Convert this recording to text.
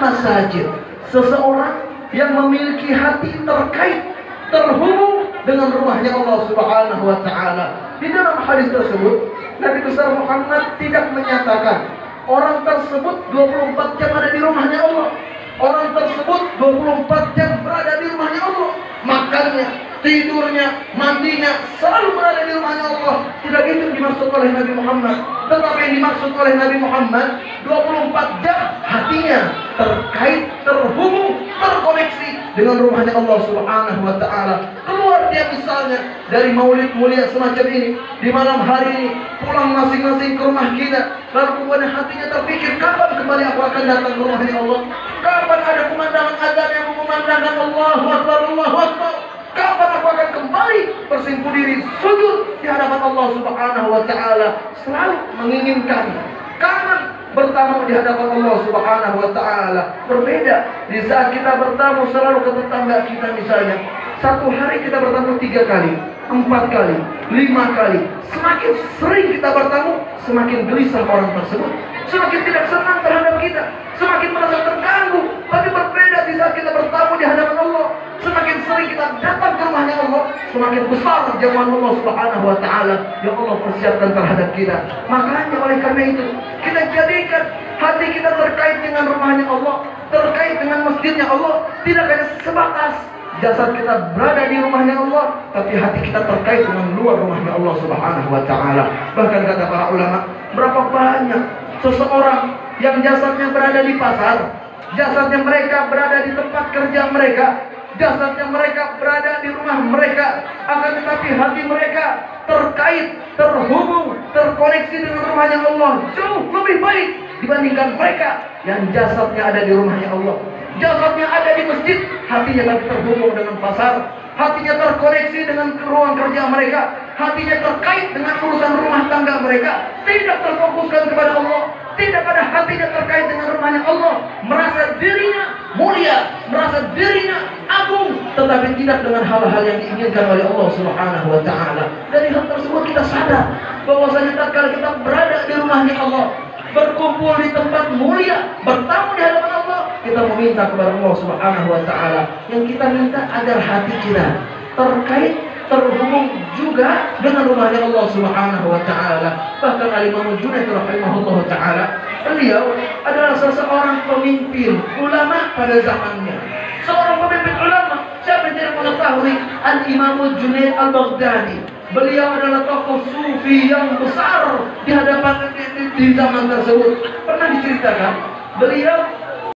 masajid. Seseorang yang memiliki hati terhubung dengan rumahnya Allah Subhanahu wa taala. Di dalam hadis tersebut, Nabi besar Muhammad tidak menyatakan orang tersebut 24 jam ada di rumahnya Allah. Orang tersebut 24 jam berada di rumahnya Allah. Makannya, tidurnya, mandinya selalu berada di rumahnya Allah. Tidak itu dimaksud oleh Nabi Muhammad. Tetapi yang dimaksud oleh Nabi Muhammad 24 jam hatinya terhubung, terkoneksi dengan rumahnya Allah Subhanahu wa taala. Keluar dia misalnya dari maulid mulia semacam ini, di malam hari ini pulang masing-masing ke rumah kita, lalu kemudian hatinya terpikir, kapan kembali aku akan datang ke rumahnya Allah? Kapan ada pemandangan azan yang mengumandangkan Allahu Akbar, Allahu Akbar? Kapan aku akan kembali bersimpuh diri sujud di hadapan Allah Subhanahu wa taala? Selalu menginginkan, kangen bertamu di hadapan Allah Subhanahu wa taala. Berbeda di saat kita bertamu selalu ke tetangga kita misalnya. Satu hari kita bertamu 3 kali, 4 kali, 5 kali. Semakin sering kita bertamu, semakin gelisah orang tersebut, semakin tidak senang terhadap kita, semakin merasa terganggu. Tapi berbeda di saat kita bertamu di hadapan Allah, semakin sering kita datang ke rumahnya Allah, semakin besar jamuan Allah Subhanahu wa taala yang Allah persiapkan terhadap kita. Makanya oleh karena itu, kita jadikan hati kita terkait dengan rumahnya Allah, terkait dengan masjidnya Allah. Tidak hanya sebatas jasad kita berada di rumahnya Allah, tapi hati kita terkait dengan luar rumahnya Allah Subhanahu wa taala. Bahkan kata para ulama, berapa banyak seseorang yang jasadnya berada di pasar, jasadnya mereka berada di tempat kerja mereka, jasadnya mereka berada di rumah mereka, akan tetapi hati mereka terkait, terhubung, terkoneksi dengan rumahnya Allah jauh lebih baik dibandingkan mereka yang jasadnya ada di rumahnya Allah. Jasadnya ada di masjid, hatinya tapi terhubung dengan pasar, hatinya terkoneksi dengan ruang kerja mereka, hatinya terkait dengan urusan rumah tangga mereka, tidak terfokuskan kepada Allah, tidak ada hatinya terkait dengan rumahnya Allah, merasa dirinya mulia, merasa dirinya agung, tetapi tidak dengan hal-hal yang diinginkan oleh Allah Subhanahu wa taala. Dari hal tersebut kita sadar bahwasanya tatkala kita berada di rumahnya Allah, berkumpul di tempat mulia, bertamu di hadapan Allah, kita meminta kepada Allah Subhanahu wa taala. Yang kita minta agar hati kita terkait, terhubung juga dengan rumahnya Allah Subhanahu wa taala. Bahkan Al-Imam Junaid rahimahullah taala, beliau adalah seseorang pemimpin ulama pada zamannya. Seorang pemimpin ulama, siapa yang tidak mengetahui Al-Imam Junaid Al-Baghdadi? Beliau adalah tokoh sufi yang besar di hadapan di zaman tersebut. Pernah diceritakan, beliau